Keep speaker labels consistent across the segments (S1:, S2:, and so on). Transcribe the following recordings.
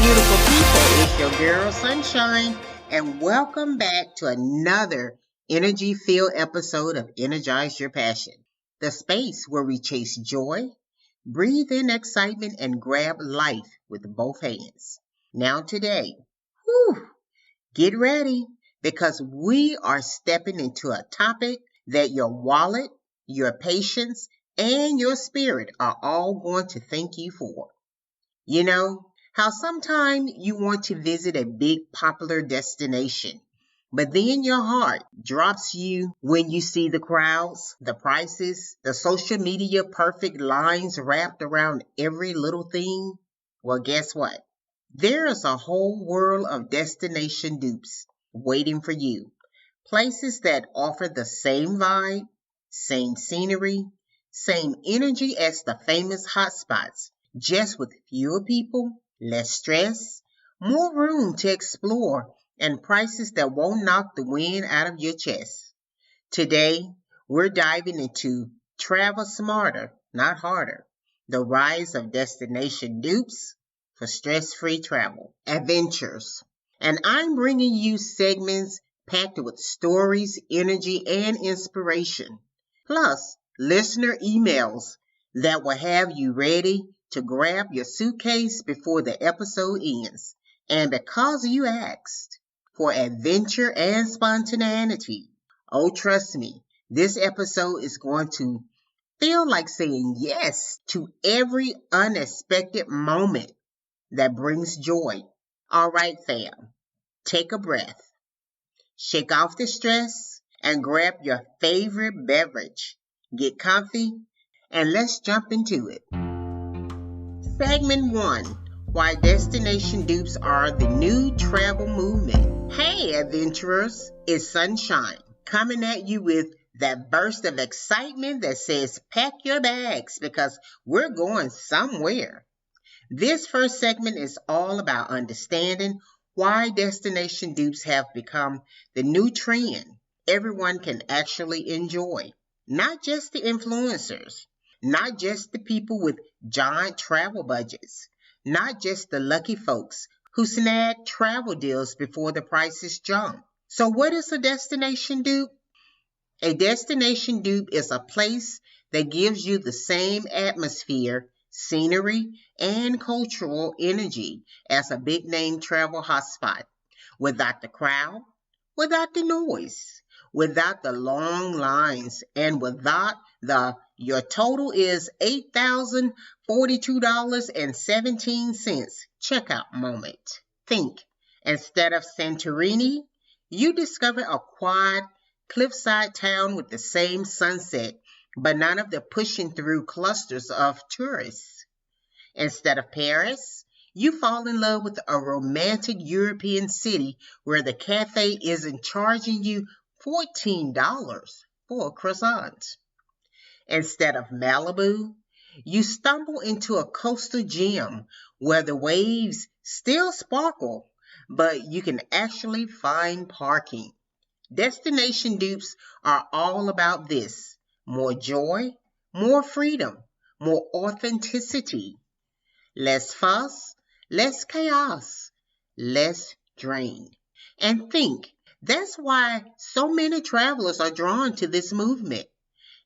S1: beautiful people. It's your girl Sunshine, and welcome back to another energy-filled episode of Energize Your Passion, the space where we chase joy, breathe in excitement, and grab life with both hands. Now today, get ready because we are stepping into a topic that your wallet, your patience, and your spirit are all going to thank you for. You know, how sometimes you want to visit a big popular destination, but then your heart drops you when you see the crowds, the prices, the social media perfect lines wrapped around every little thing? Well, guess what? There is a whole world of destination dupes waiting for you. Places that offer the same vibe, same scenery, same energy as the famous hotspots, just with fewer people, less stress, more room to explore, and prices that won't knock the wind out of your chest. Today, we're diving into Travel Smarter, Not Harder, the rise of destination dupes for stress-free travel, adventures. And I'm bringing you segments packed with stories, energy, and inspiration. Plus, listener emails that will have you ready to grab your suitcase before the episode ends. And because you asked for adventure and spontaneity, oh, trust me, this episode is going to feel like saying yes to every unexpected moment that brings joy. All right, fam, take a breath, shake off the stress, and grab your favorite beverage. Get comfy, and let's jump into it. Segment 1, Why Destination Dupes Are the New Travel Movement. Hey adventurers, it's Sunshine coming at you with that burst of excitement that says pack your bags because we're going somewhere. This first segment is all about understanding why destination dupes have become the new trend everyone can actually enjoy. Not just the influencers, not just the people with giant travel budgets, not just the lucky folks who snag travel deals before the prices jump. So what is a destination dupe? A destination dupe is a place that gives you the same atmosphere, scenery, and cultural energy as a big name travel hotspot, without the crowd, without the noise, without the long lines, and without the your total is $8,042.17 checkout moment. Think, instead of Santorini, you discover a quiet, cliffside town with the same sunset, but none of the pushing through clusters of tourists. Instead of Paris, you fall in love with a romantic European city where the cafe isn't charging you $14 for a croissant. Instead of Malibu, you stumble into a coastal gem where the waves still sparkle, but you can actually find parking. Destination dupes are all about this: more joy, more freedom, more authenticity, less fuss, less chaos, less drain. And think, that's why so many travelers are drawn to this movement.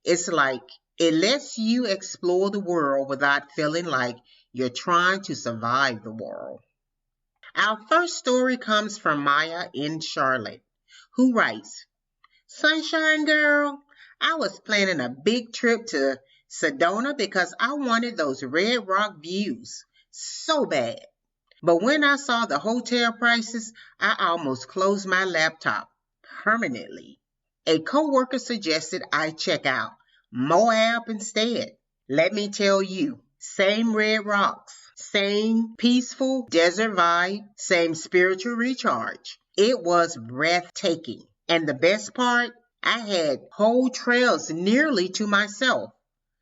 S1: It's like it lets you explore the world without feeling like you're trying to survive the world. Our first story comes from Maya in Charlotte, who writes, Sunshine girl, I was planning a big trip to Sedona because I wanted those red rock views so bad. But when I saw the hotel prices, I almost closed my laptop permanently. A coworker suggested I check out Moab instead. Let me tell you, same red rocks, same peaceful desert vibe, same spiritual recharge. It was breathtaking. And the best part, I had whole trails nearly to myself.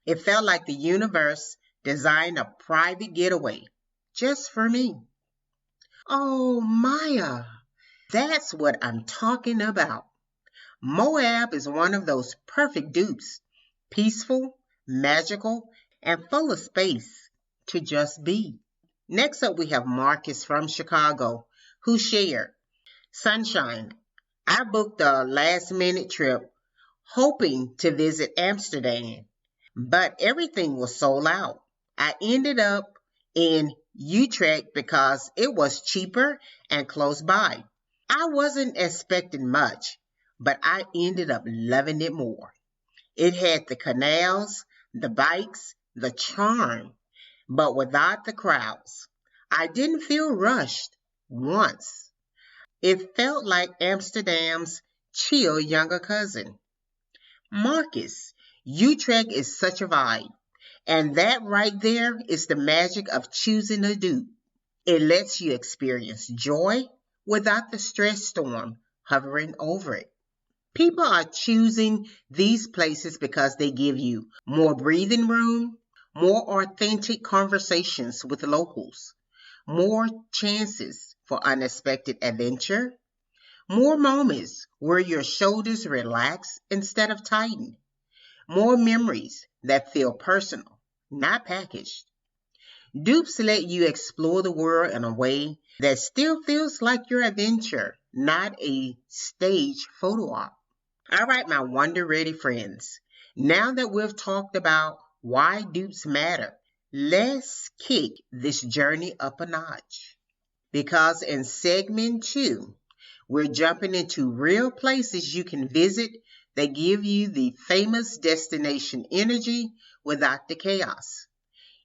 S1: It felt like the universe designed a private getaway just for me. Oh, Maya, that's what I'm talking about. Moab is one of those perfect dupes, peaceful, magical, and full of space to just be. Next up, we have Marcus from Chicago, who shared, Sunshine, I booked a last minute trip hoping to visit Amsterdam, but everything was sold out. I ended up in Utrecht because it was cheaper and close by. I wasn't expecting much, but I ended up loving it more. It had the canals, the bikes, the charm, but without the crowds. I didn't feel rushed once. It felt like Amsterdam's chill younger cousin. Marcus, Utrecht is such a vibe. And that right there is the magic of choosing a dupe. It lets you experience joy without the stress storm hovering over it. People are choosing these places because they give you more breathing room, more authentic conversations with locals, more chances for unexpected adventure, more moments where your shoulders relax instead of tighten, more memories that feel personal, not packaged. Dupes let you explore the world in a way that still feels like your adventure, not a stage photo op. All right, my wonder ready friends. Now that we've talked about why dupes matter, let's kick this journey up a notch. Because in segment 2, we're jumping into real places you can visit that give you the famous destination energy without the chaos.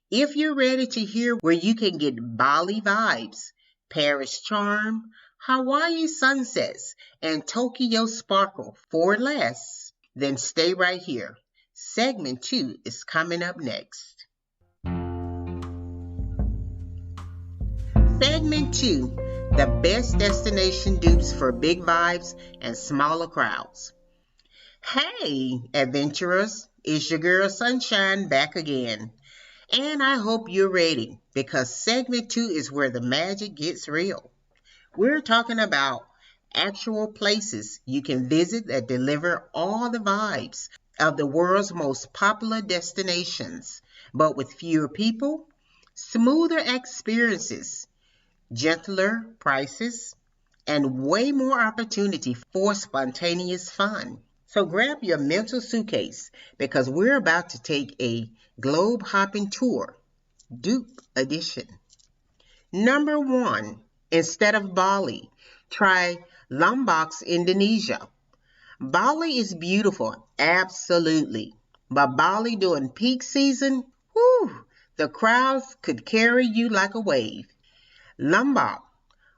S1: If you're ready to hear where you can get Bali vibes, Paris charm, Hawaii sunsets, and Tokyo sparkle for less, then stay right here. Segment 2 is coming up next. Segment 2, the best destination dupes for big vibes and smaller crowds. Hey, adventurers, it's your girl Sunshine back again. And I hope you're ready because segment 2 is where the magic gets real. We're talking about actual places you can visit that deliver all the vibes of the world's most popular destinations, but with fewer people, smoother experiences, gentler prices, and way more opportunity for spontaneous fun. So grab your mental suitcase because we're about to take a globe hopping tour, Dupe edition. Number 1, instead of Bali, try Lombok's Indonesia. Bali is beautiful, absolutely. But Bali during peak season, whew, the crowds could carry you like a wave. Lombok,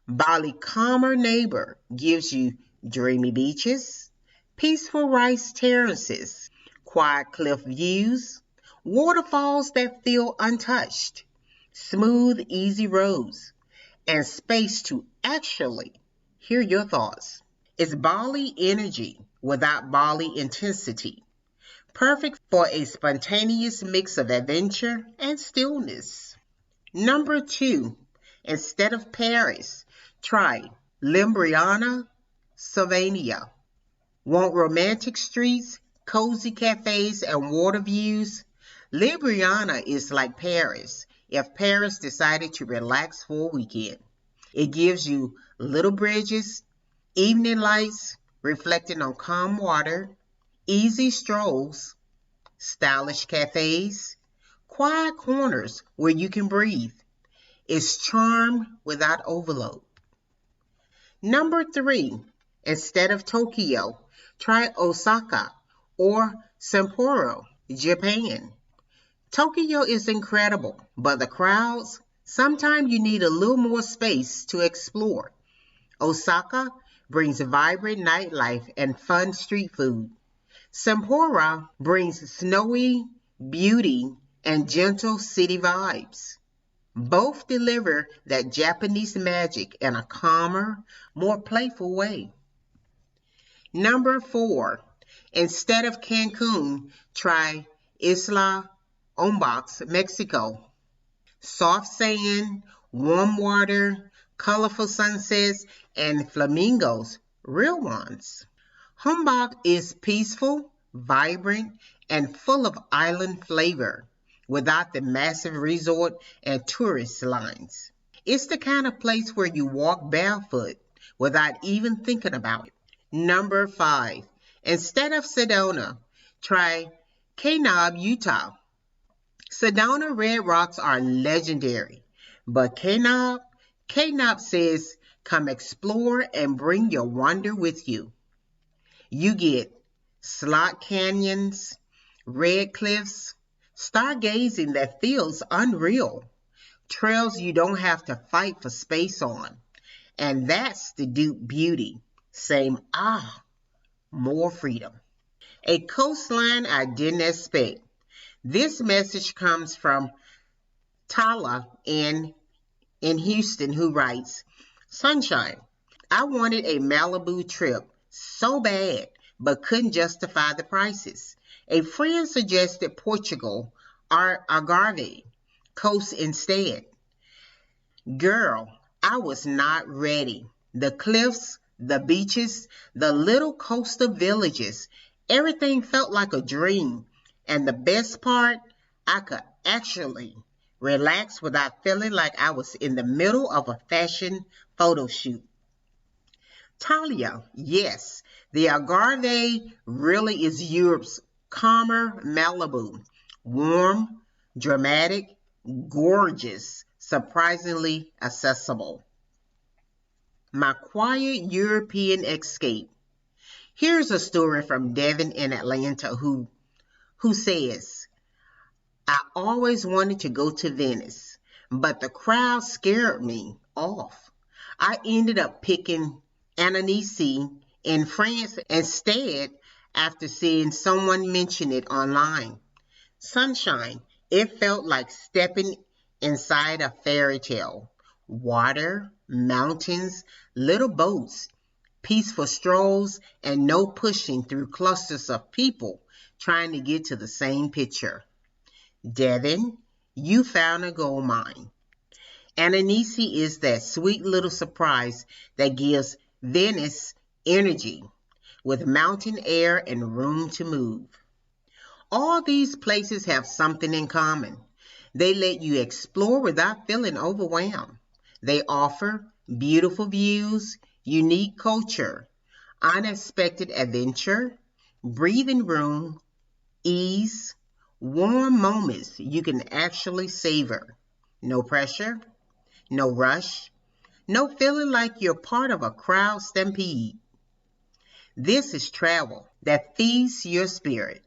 S1: Bali calmer neighbor, gives you dreamy beaches, peaceful rice terraces, quiet cliff views, waterfalls that feel untouched, smooth, easy roads, and space to actually hear your thoughts. It's Bali energy without Bali intensity, perfect for a spontaneous mix of adventure and stillness. Number 2, instead of Paris, try Limbriana, Slovenia. Want romantic streets, cozy cafes, and water views? Ljubljana is like Paris if Paris decided to relax for a weekend. It gives you little bridges, evening lights reflecting on calm water, easy strolls, stylish cafes, quiet corners where you can breathe. It's charm without overload. Number 3, instead of Tokyo, try Osaka or Sapporo, Japan. Tokyo is incredible, but the crowds, sometimes you need a little more space to explore. Osaka brings vibrant nightlife and fun street food. Sapporo brings snowy beauty and gentle city vibes. Both deliver that Japanese magic in a calmer, more playful way. Number 4, instead of Cancun, try Isla Ombaks, Mexico. Soft sand, warm water, colorful sunsets, and flamingos, real ones. Humbug is peaceful, vibrant, and full of island flavor. without the massive resort and tourist lines. It's the kind of place where you walk barefoot without even thinking about it. Number 5. Instead of Sedona, try Kanab, Utah. Sedona red rocks are legendary, but Kanab says, come explore and bring your wonder with you. You get slot canyons, red cliffs, stargazing that feels unreal, trails you don't have to fight for space on. And that's the Dupe beauty. Same more freedom. A coastline I didn't expect. This message comes from Tala in Houston, who writes, Sunshine, I wanted a Malibu trip so bad, but couldn't justify the prices. A friend suggested Portugal or Algarve coast instead. Girl, I was not ready. The cliffs, the beaches, the little coastal villages, everything felt like a dream. And the best part, I could actually relax without feeling like I was in the middle of a fashion photo shoot. Talia, yes, the Algarve really is Europe's calmer Malibu. Warm, dramatic, gorgeous, surprisingly accessible. My quiet European escape. Here's a story from Devin in Atlanta who says, I always wanted to go to Venice, but the crowd scared me off. I ended up picking Annecy in France instead after seeing someone mention it online. Sunshine, it felt like stepping inside a fairy tale. Water, mountains, little boats, peaceful strolls, and no pushing through clusters of people trying to get to the same picture. Devin, you found a gold mine. Annecy is that sweet little surprise that gives Venice energy, with mountain air and room to move. All these places have something in common. They let you explore without feeling overwhelmed. They offer beautiful views, unique culture, unexpected adventure, breathing room, ease, warm moments you can actually savor. No pressure, no rush, no feeling like you're part of a crowd stampede. This is travel that feeds your spirit.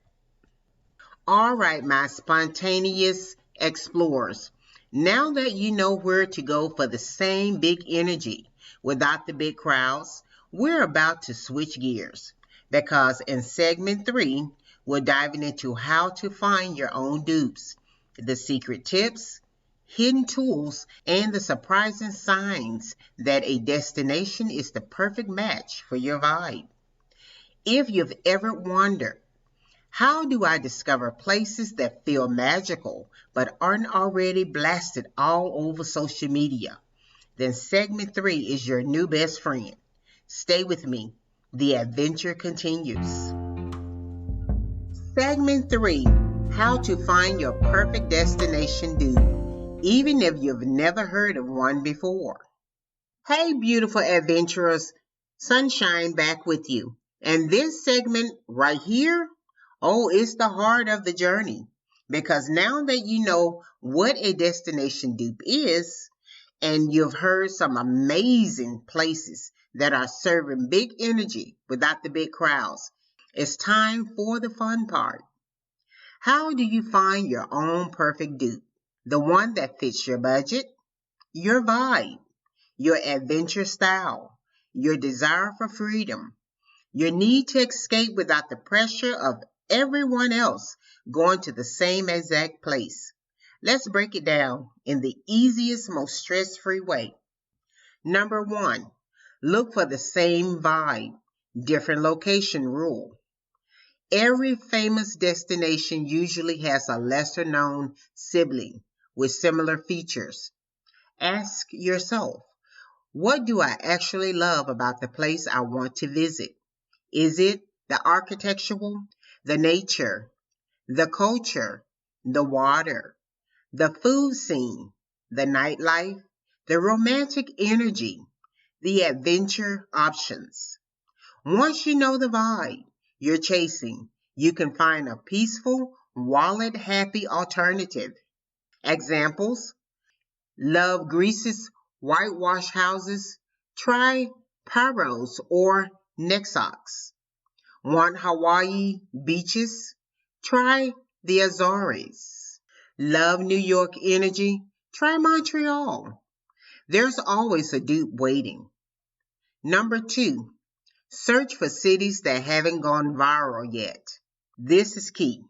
S1: All right, my spontaneous explorers. Now that you know where to go for the same big energy without the big crowds, we're about to switch gears because in segment 3, we're diving into how to find your own dupes, the secret tips, hidden tools, and the surprising signs that a destination is the perfect match for your vibe. If you've ever wondered, how do I discover places that feel magical but aren't already blasted all over social media? Then segment 3 is your new best friend. Stay with me. The adventure continues. Segment 3, how to find your perfect destination dupe, even if you've never heard of one before. Hey, beautiful adventurers, Sunshine back with you. And this segment right here, it's the heart of the journey. Because now that you know what a destination dupe is, and you've heard some amazing places that are serving big energy without the big crowds, it's time for the fun part. How do you find your own perfect dupe? The one that fits your budget, your vibe, your adventure style, your desire for freedom, your need to escape without the pressure of everyone else going to the same exact place. Let's break it down in the easiest, most stress-free way. Number 1, look for the same vibe, different location rule. Every famous destination usually has a lesser-known sibling with similar features. Ask yourself, what do I actually love about the place I want to visit? Is it the architectural, the nature, the culture, the water, the food scene, the nightlife, the romantic energy, the adventure options. Once you know the vibe you're chasing, you can find a peaceful, wallet-happy alternative. Examples: love Greece's whitewash houses? Try Paros or Nexox. Want Hawaii beaches? Try the Azores. Love New York energy? Try Montreal. There's always a dupe waiting. Number 2, search for cities that haven't gone viral yet. This is key.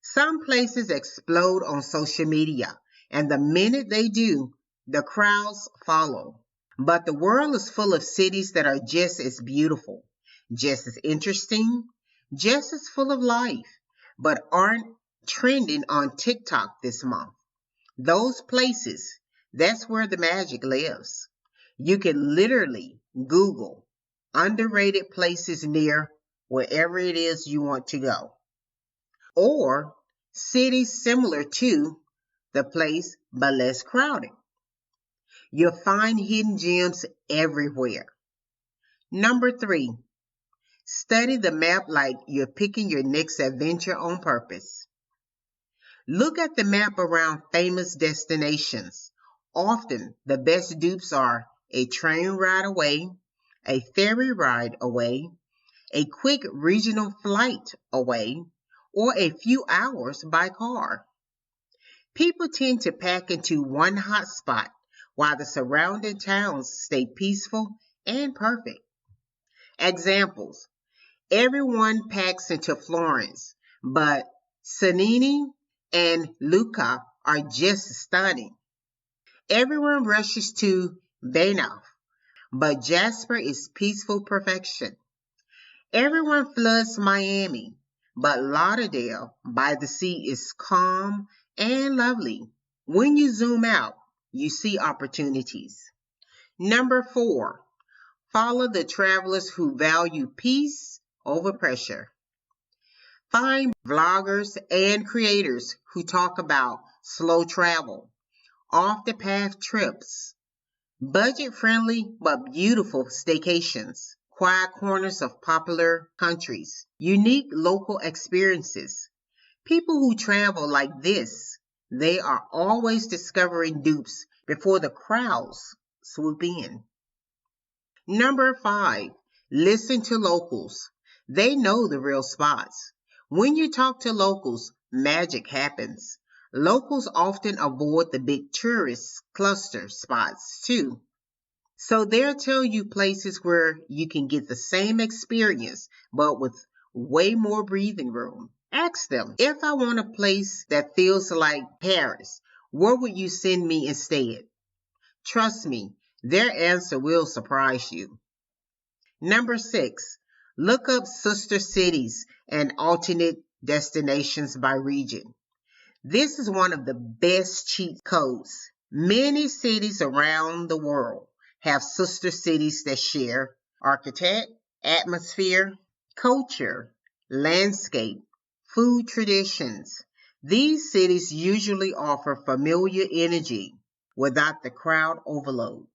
S1: Some places explode on social media, and the minute they do, the crowds follow. But the world is full of cities that are just as beautiful, just as interesting, just as full of life, but aren't trending on TikTok this month. Those places, that's where the magic lives. You can literally Google underrated places near wherever it is you want to go, or cities similar to the place but less crowded. You'll find hidden gems everywhere. Number 3, study the map like you're picking your next adventure on purpose. Look at the map around famous destinations. Often the best dupes are a train ride away, a ferry ride away, a quick regional flight away, or a few hours by car. People tend to pack into one hot spot while the surrounding towns stay peaceful and perfect. Examples: everyone packs into Florence, but Sanini and Lucca are just stunning. Everyone rushes to Banff, but Jasper is peaceful perfection. Everyone floods Miami, but Lauderdale by the sea is calm and lovely. When you zoom out, you see opportunities. Number 4, follow the travelers who value peace over pressure. Find vloggers and creators who talk about slow travel, off the path trips, budget friendly but beautiful staycations, quiet corners of popular countries, unique local experiences. People who travel like this, they are always discovering dupes before the crowds swoop in. Number 5, listen to locals. They know the real spots. When you talk to locals, magic happens. Locals often avoid the big tourist cluster spots too. So they'll tell you places where you can get the same experience, but with way more breathing room. Ask them, if I want a place that feels like Paris, where would you send me instead? Trust me, their answer will surprise you. Number 6, look up sister cities and alternate destinations by region. This is one of the best cheat codes. Many cities around the world have sister cities that share architect, atmosphere, culture, landscape, food traditions. These cities usually offer familiar energy without the crowd overload.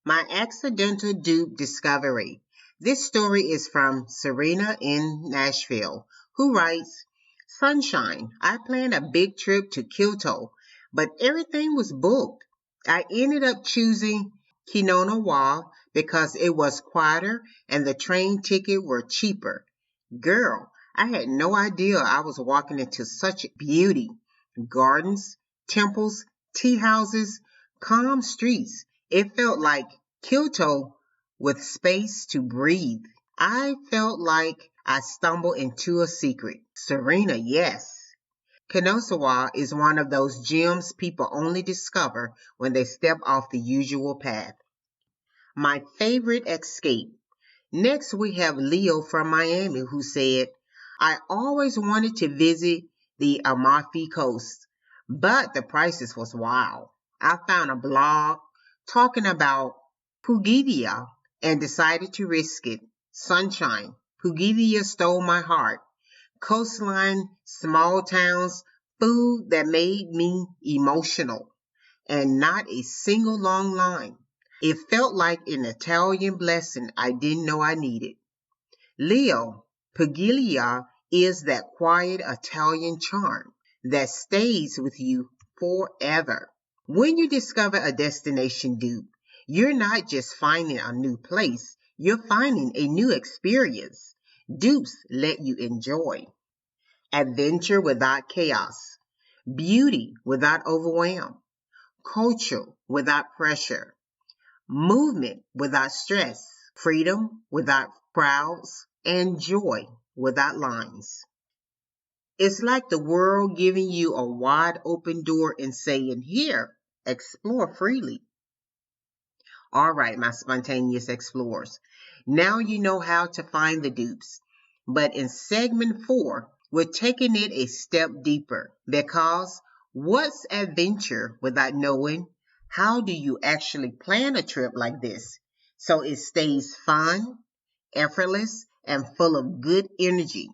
S1: My accidental dupe discovery. This story is from Serena in Nashville, who writes, Sunshine, I planned a big trip to Kyoto, but everything was booked. I ended up choosing Kinonawa because it was quieter and the train ticket were cheaper. Girl, I had no idea I was walking into such beauty. Gardens, temples, tea houses, calm streets. It felt like Kyoto with space to breathe. I felt like I stumbled into a secret. Serena, yes. Kinosawa is one of those gems people only discover when they step off the usual path. My favorite escape. Next, we have Leo from Miami who said, I always wanted to visit the Amalfi Coast, but the prices was wild. I found a blog talking about Pugidia and decided to risk it. Sunshine. Pugidia stole my heart. Coastline, small towns, food that made me emotional, and not a single long line. It felt like an Italian blessing I didn't know I needed. Leo, Puglia is that quiet Italian charm that stays with you forever. When you discover a destination dupe, you're not just finding a new place, you're finding a new experience. Dupes let you enjoy adventure without chaos, beauty without overwhelm, culture without pressure, movement without stress, freedom without crowds, and joy without lines. It's like the world giving you a wide open door and saying, here, explore freely. All right, my spontaneous explorers. Now you know how to find the dupes. But in segment 4, we're taking it a step deeper because what's adventure without knowing how do you actually plan a trip like this so it stays fun, effortless, and full of good energy?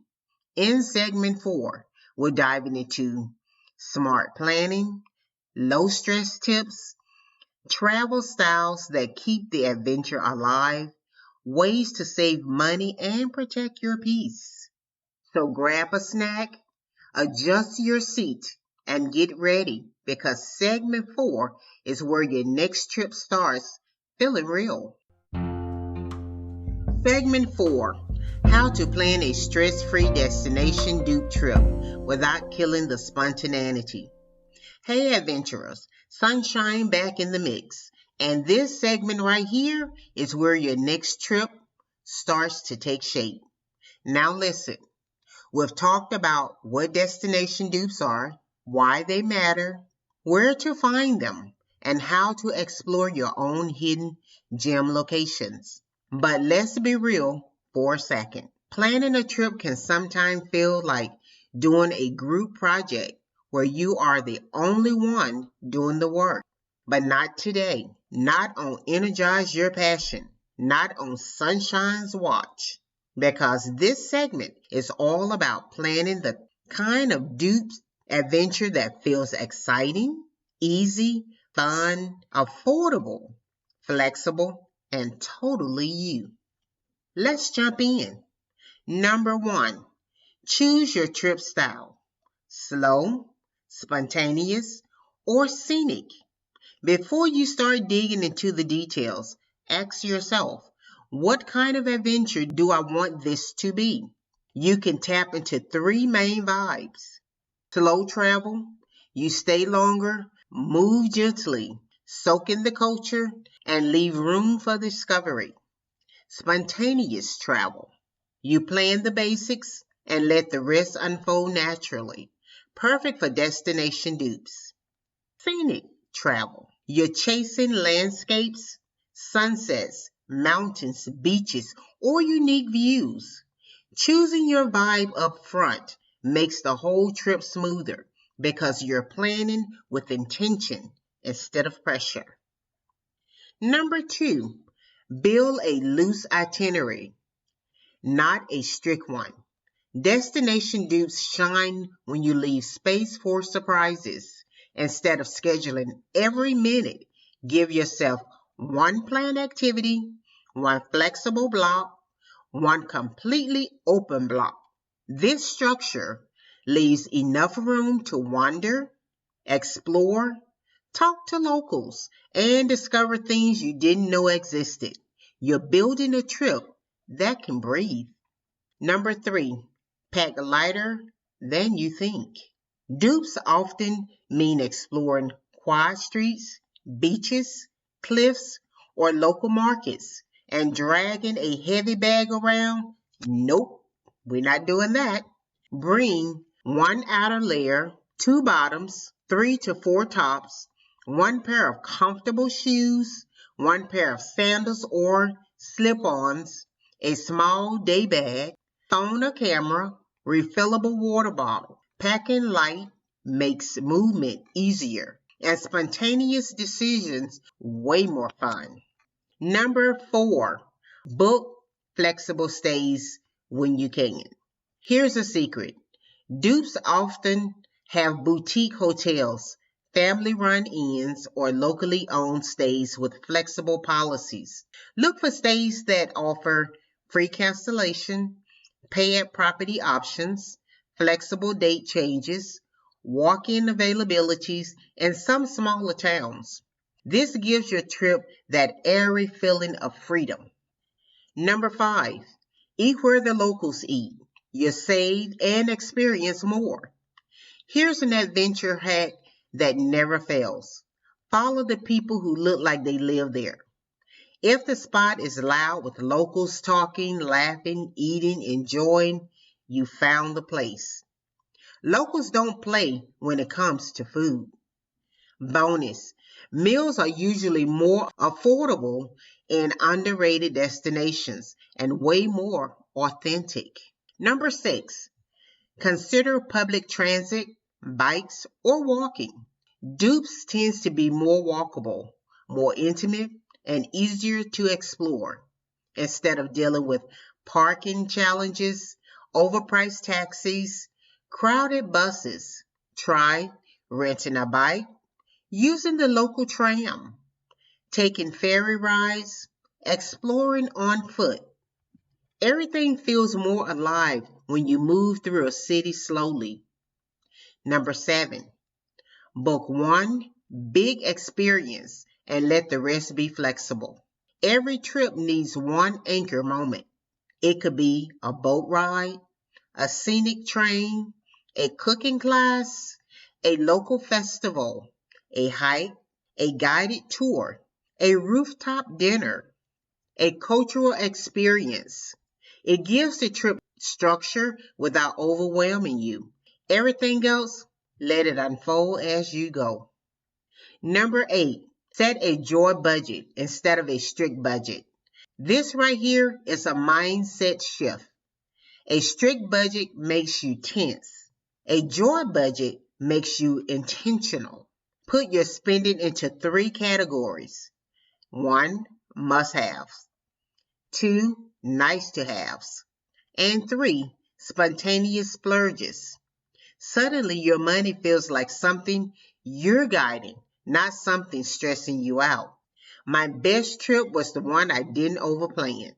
S1: In segment 4, we're diving into smart planning, low stress tips, travel styles that keep the adventure alive, ways to save money and protect your peace. So grab a snack, adjust your seat, and get ready because segment 4 is where your next trip starts feeling real. Segment 4, how to plan a stress-free destination dupe trip without killing the spontaneity. Hey adventurers, sunshine back in the mix. And this segment right here is where your next trip starts to take shape. Now listen, we've talked about what destination dupes are, why they matter, where to find them, and how to explore your own hidden gem locations. But let's be real for a second. Planning a trip can sometimes feel like doing a group project where you are the only one doing the work. But not today. Not on Energize Your Passion. Not on Sunshine's Watch. Because this segment is all about planning the kind of dupes adventure that feels exciting, easy, fun, affordable, flexible, and totally you. Let's jump in. Number 1, choose your trip style. Slow, spontaneous, or scenic. Before you start digging into the details, ask yourself, what kind of adventure do I want this to be? You can tap into 3 main vibes. Slow travel, you stay longer, move gently, soak in the culture, and leave room for discovery. Spontaneous travel, you plan the basics and let the rest unfold naturally. Perfect for destination dupes. Scenic travel, you're chasing landscapes, sunsets, mountains, beaches, or unique views. Choosing your vibe up front makes the whole trip smoother because you're planning with intention instead of pressure. Number 2, build a loose itinerary, not a strict one. Destination dupes shine when you leave space for surprises. Instead of scheduling every minute, give yourself one planned activity, one flexible block, one completely open block. This structure leaves enough room to wander, explore, talk to locals, and discover things you didn't know existed. You're building a trip that can breathe. Number 3, pack lighter than you think. Dupes often mean exploring quiet streets, beaches, cliffs, or local markets, and dragging a heavy bag around. Nope, we're not doing that. Bring one outer layer, 2 bottoms, 3 to 4 tops, 1 pair of comfortable shoes, 1 pair of sandals or slip-ons, a small day bag, phone or camera, refillable water bottle. Packing light makes movement easier and spontaneous decisions way more fun. Number 4, book flexible stays when you can. Here's a secret. Dupes often have boutique hotels, family-run inns, or locally owned stays with flexible policies. Look for stays that offer free cancellation, pay at property options, flexible date changes, walk-in availabilities, and some smaller towns. This gives your trip that airy feeling of freedom. Number 5, eat where the locals eat. You save and experience more. Here's an adventure hack that never fails. Follow the people who look like they live there. If the spot is loud with locals talking, laughing, eating, enjoying, you found the place. Locals don't play when it comes to food. Bonus, meals are usually more affordable in underrated destinations and way more authentic. Number 6, consider public transit, bikes, or walking. Dupes tends to be more walkable, more intimate, and easier to explore instead of dealing with parking challenges, overpriced taxis, crowded buses. Try renting a bike, using the local tram, taking ferry rides, exploring on foot. Everything feels more alive when you move through a city slowly. Number 7, book one big experience and let the rest be flexible. Every trip needs one anchor moment. It could be a boat ride, a scenic train, a cooking class, a local festival, a hike, a guided tour, a rooftop dinner, a cultural experience. It gives the trip structure without overwhelming you. Everything else, let it unfold as you go. Number 8, set a joy budget instead of a strict budget. This right here is a mindset shift. A strict budget makes you tense. A joy budget makes you intentional. Put your spending into 3 categories. 1, must-haves. 2, nice-to-haves. And 3, spontaneous splurges. Suddenly your money feels like something you're guiding, not something stressing you out. My best trip was the one I didn't overplan.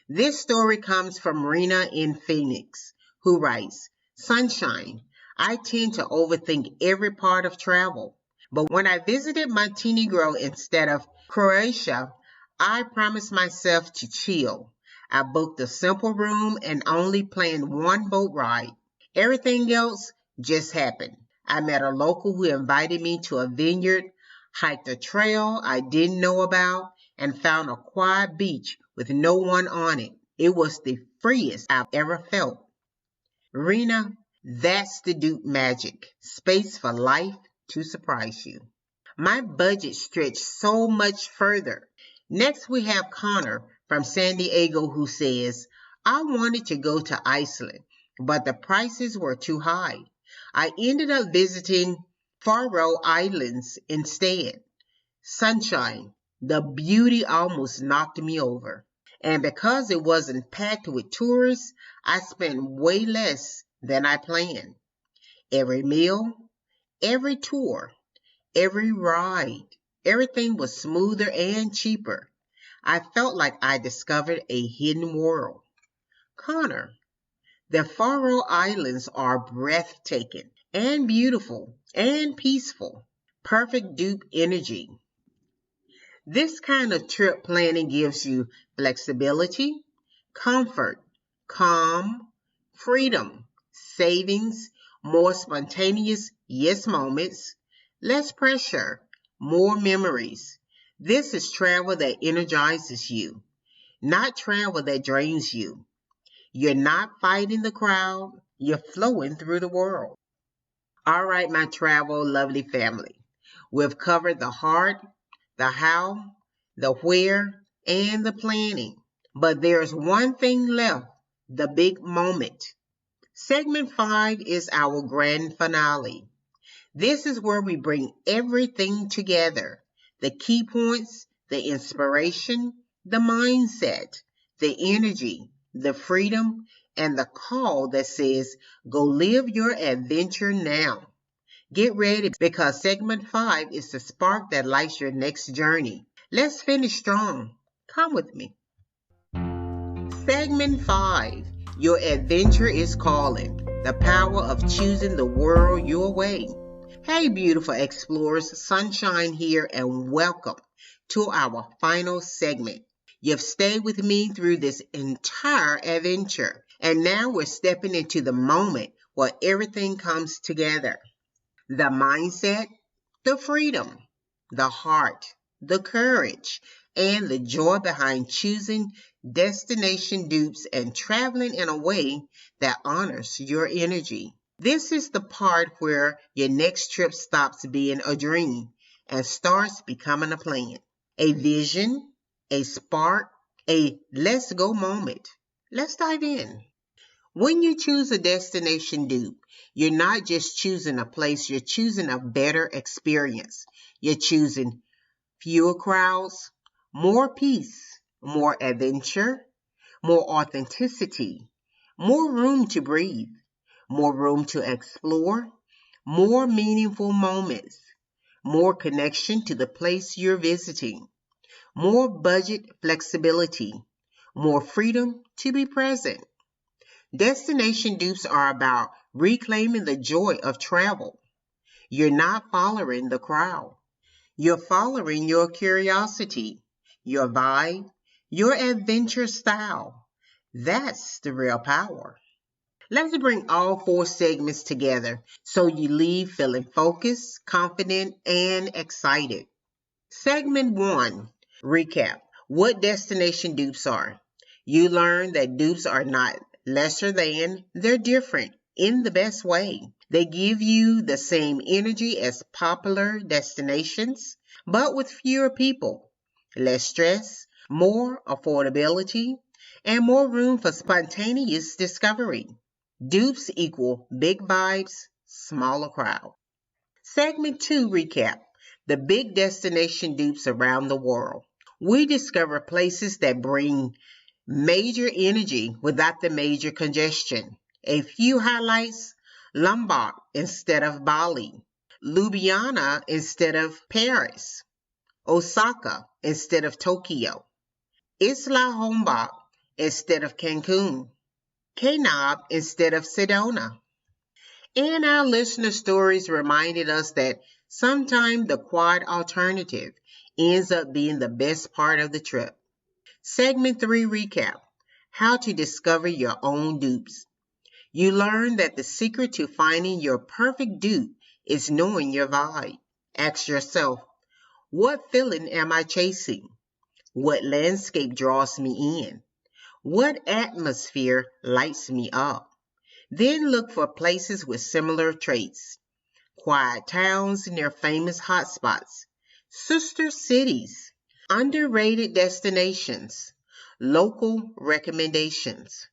S1: This story comes from Rena in Phoenix, who writes, Sunshine, I tend to overthink every part of travel. But when I visited Montenegro instead of Croatia, I promised myself to chill. I booked a simple room and only planned one boat ride. Everything else just happened. I met a local who invited me to a vineyard, hiked a trail I didn't know about, and found a quiet beach with no one on it. It was the freest I've ever felt. Rena, that's the Dupe magic. Space for life to surprise you. My budget stretched so much further. Next we have Connor from San Diego who says, I wanted to go to Iceland, but the prices were too high. I ended up visiting Faroe Islands instead. Sunshine, the beauty almost knocked me over. And because it wasn't packed with tourists, I spent way less than I planned. Every meal, every tour, every ride, everything was smoother and cheaper. I felt like I discovered a hidden world. Connor, the Faroe Islands are breathtaking and beautiful and peaceful. Perfect Dupe energy. This kind of trip planning gives you flexibility, comfort, calm, freedom, savings, more spontaneous yes moments, less pressure, more memories. This is travel that energizes you, not travel that drains you. You're not fighting the crowd, you're flowing through the world. All right, my travel lovely family. We've covered the heart, the how, the where, and the planning. But there's one thing left, the big moment. Segment 5 is our grand finale. This is where we bring everything together. The key points, the inspiration, the mindset, the energy, the freedom, and the call that says, go live your adventure now. Get ready because segment 5 is the spark that lights your next journey. Let's finish strong. Come with me. Segment 5, Your Adventure is Calling. The power of choosing the world your way. Hey, beautiful explorers, Sunshine here, and welcome to our final segment. You've stayed with me through this entire adventure, and now we're stepping into the moment where everything comes together. The mindset, the freedom, the heart, the courage, and the joy behind choosing destination dupes and traveling in a way that honors your energy. This is the part where your next trip stops being a dream and starts becoming a plan, a vision, a spark, a let's go moment. Let's dive in. When you choose a destination dupe, you're not just choosing a place, you're choosing a better experience. You're choosing fewer crowds, more peace, more adventure, more authenticity, more room to breathe, more room to explore, more meaningful moments, more connection to the place you're visiting, more budget flexibility, more freedom to be present. Destination dupes are about reclaiming the joy of travel. You're not following the crowd. You're following your curiosity, your vibe, your adventure style. That's the real power. Let's bring all 4 segments together so you leave feeling focused, confident, and excited. Segment 1, Recap. What destination dupes are. You learn that dupes are not lesser than, they're different in the best way. They give you the same energy as popular destinations, but with fewer people, less stress, more affordability, and more room for spontaneous discovery. Dupes equal big vibes, smaller crowd. Segment 2 recap. The big destination dupes around the world. We discover places that bring major energy without the major congestion. A few highlights: Lombok instead of Bali, Ljubljana instead of Paris, Osaka instead of Tokyo, Isla Lombok instead of Cancun, Kenab instead of Sedona. And our listener stories reminded us that sometimes the quiet alternative ends up being the best part of the trip. Segment 3 recap. How to discover your own dupes. You learn that the secret to finding your perfect dupe is knowing your vibe. Ask yourself, what feeling am I chasing? What landscape draws me in? What atmosphere lights me up? Then look for places with similar traits. Quiet towns near famous hotspots, sister cities, underrated destinations, local recommendations,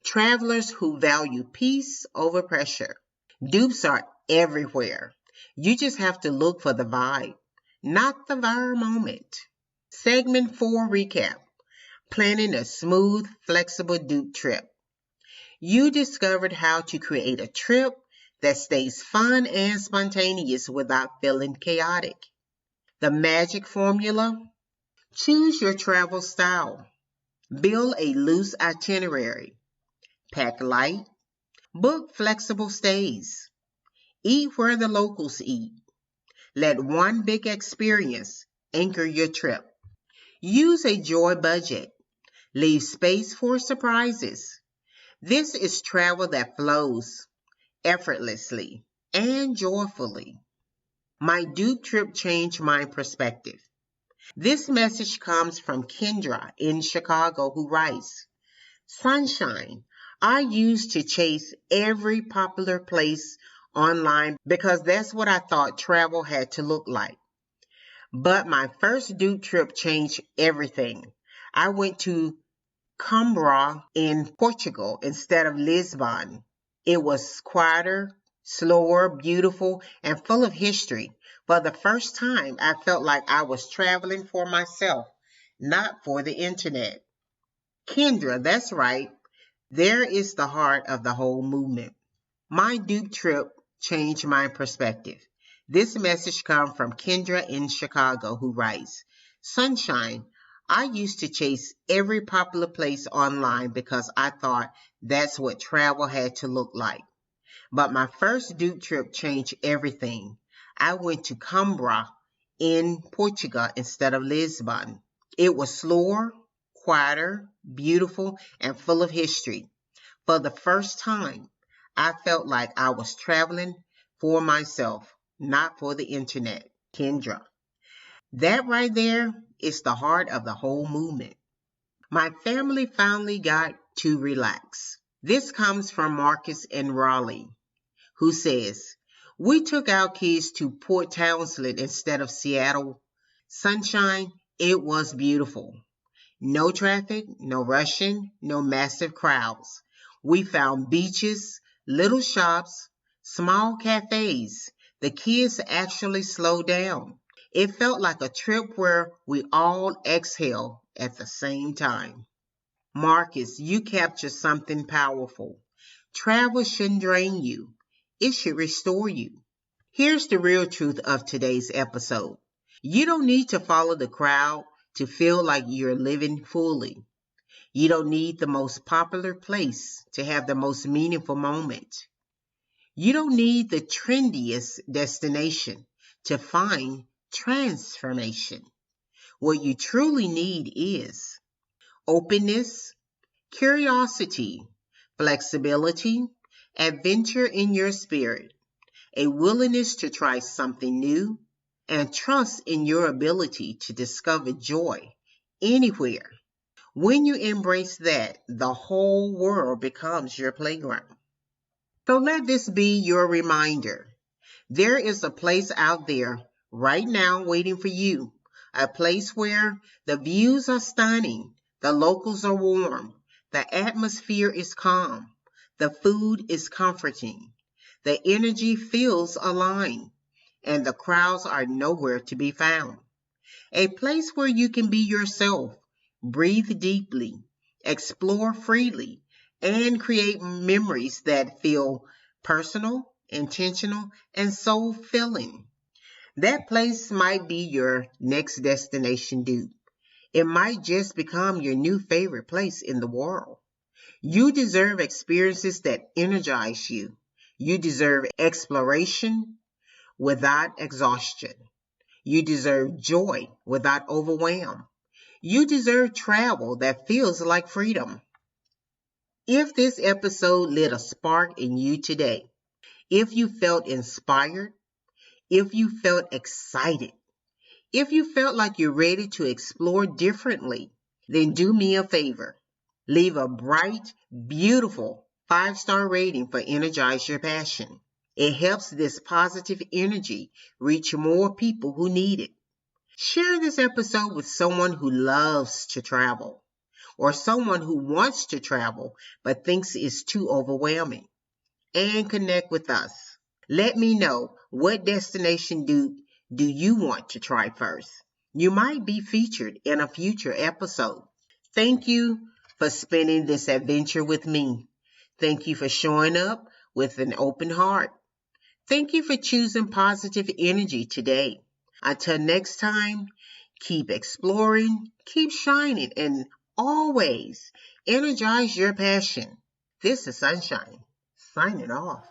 S1: travelers who value peace over pressure. Dupes are everywhere. You just have to look for the vibe, not the viral moment. Segment 4 recap. Planning a smooth, flexible dupe trip. You discovered how to create a trip that stays fun and spontaneous without feeling chaotic. The magic formula? Choose your travel style. Build a loose itinerary. Pack light. Book flexible stays. Eat where the locals eat. Let one big experience anchor your trip. Use a joy budget. Leave space for surprises. This is travel that flows effortlessly and joyfully. My dupe trip changed my perspective. This message comes from Kendra in Chicago, who writes, Sunshine, I used to chase every popular place online because that's what I thought travel had to look like. But my first dupe trip changed everything. I went to Coimbra in Portugal instead of Lisbon. It was quieter, slower, beautiful, and full of history. For the first time, I felt like I was traveling for myself, not for the internet. Kendra, that's right. There is the heart of the whole movement. My dupe trip changed my perspective. This message comes from Kendra in Chicago, who writes, Sunshine, I used to chase every popular place online because I thought that's what travel had to look like. But my first Dupe trip changed everything. I went to Coimbra in Portugal instead of Lisbon. It was slower, quieter, beautiful, and full of history. For the first time, I felt like I was traveling for myself, not for the internet. Kendra. That right there is the heart of the whole movement. My family finally got to relax. This comes from Marcus in Raleigh, who says, we took our kids to Port Townsend instead of Seattle. Sunshine, it was beautiful. No traffic, no rushing, no massive crowds. We found beaches, little shops, small cafes. The kids actually slowed down. It felt like a trip where we all exhale at the same time. Marcus, you captured something powerful. Travel shouldn't drain you. It should restore you. Here's the real truth of today's episode. You don't need to follow the crowd to feel like you're living fully. You don't need the most popular place to have the most meaningful moment. You don't need the trendiest destination to find transformation. What you truly need is openness, curiosity, flexibility, adventure in your spirit, a willingness to try something new, and trust in your ability to discover joy anywhere. When you embrace that, the whole world becomes your playground. So let this be your reminder. There is a place out there right now waiting for you, a place where the views are stunning, the locals are warm, the atmosphere is calm, the food is comforting, the energy feels aligned, and the crowds are nowhere to be found. A place where you can be yourself, breathe deeply, explore freely, and create memories that feel personal, intentional, and soul filling. That place might be your next destination Dupe. It might just become your new favorite place in the world. You deserve experiences that energize you. You deserve exploration without exhaustion. You deserve joy without overwhelm. You deserve travel that feels like freedom. If this episode lit a spark in you today, if you felt inspired, if you felt excited, if you felt like you're ready to explore differently, then do me a favor. Leave a bright, beautiful 5-star rating for Energize Your Passion. It helps this positive energy reach more people who need it. Share this episode with someone who loves to travel or someone who wants to travel but thinks it's too overwhelming. And connect with us. Let me know what destination do you want to try first. You might be featured in a future episode. Thank you for spending this adventure with me. Thank you for showing up with an open heart. Thank you for choosing positive energy today. Until next time, keep exploring, keep shining, and always energize your passion. This is Sunshine, signing off.